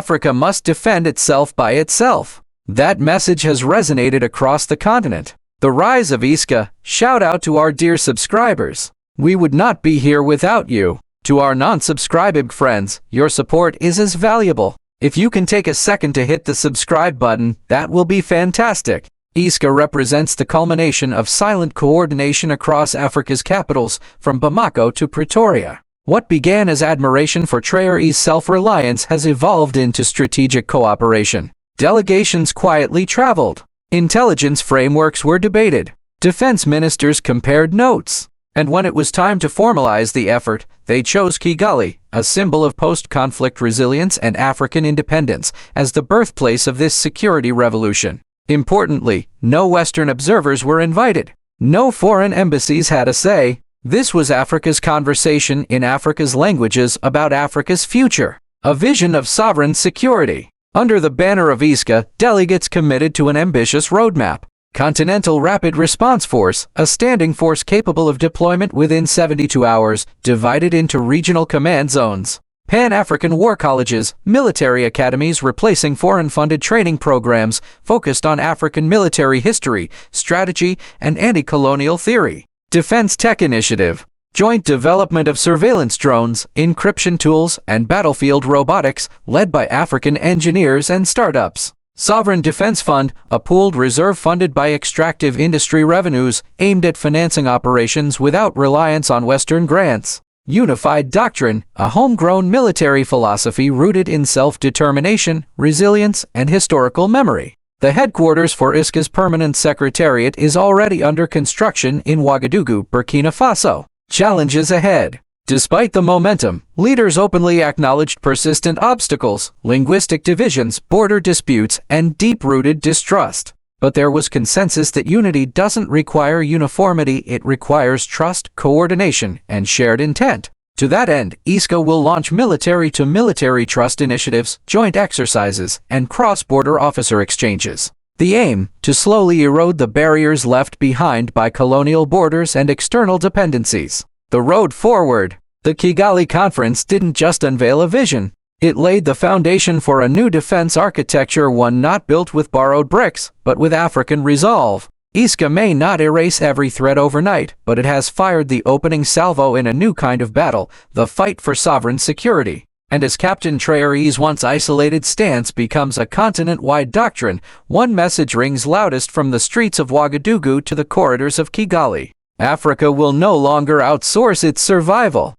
Africa must defend itself by itself. That message has resonated across the continent. The rise of ISCA. Shout out to our dear subscribers. We would not be here without you. To our non-subscribing friends, your support is as valuable. If you can take a second to hit the subscribe button, that will be fantastic. ISCA represents the culmination of silent coordination across Africa's capitals, from Bamako to Pretoria. What began as admiration for Traoré's self-reliance has evolved into strategic cooperation. Delegations quietly traveled. Intelligence frameworks were debated. Defense ministers compared notes. And when it was time to formalize the effort, they chose Kigali, a symbol of post-conflict resilience and African independence, as the birthplace of this security revolution. Importantly, no Western observers were invited. No foreign embassies had a say. This was Africa's conversation in Africa's languages about Africa's future. A vision of sovereign security. Under the banner of ISCA, delegates committed to an ambitious roadmap. Continental Rapid Response Force, a standing force capable of deployment within 72 hours, divided into regional command zones. Pan-African war colleges, military academies replacing foreign-funded training programs focused on African military history, strategy, and anti-colonial theory. Defense Tech Initiative. Joint development of surveillance drones, encryption tools, and battlefield robotics, led by African engineers and startups. Sovereign Defense Fund, a pooled reserve funded by extractive industry revenues, aimed at financing operations without reliance on Western grants. Unified Doctrine, a homegrown military philosophy rooted in self-determination, resilience, and historical memory. The headquarters for ISCA's permanent secretariat is already under construction in Ouagadougou, Burkina Faso. Challenges ahead. Despite the momentum, leaders openly acknowledged persistent obstacles, linguistic divisions, border disputes, and deep-rooted distrust. But there was consensus that unity doesn't require uniformity, it requires trust, coordination, and shared intent. To that end, ISCA will launch military-to-military trust initiatives, joint exercises, and cross-border officer exchanges. The aim, to slowly erode the barriers left behind by colonial borders and external dependencies. The road forward. The Kigali Conference didn't just unveil a vision. It laid the foundation for a new defense architecture, one not built with borrowed bricks, but with African resolve. ISCA may not erase every threat overnight, but it has fired the opening salvo in a new kind of battle, the fight for sovereign security. And as Captain Traoré's once isolated stance becomes a continent-wide doctrine, one message rings loudest from the streets of Ouagadougou to the corridors of Kigali. Africa will no longer outsource its survival.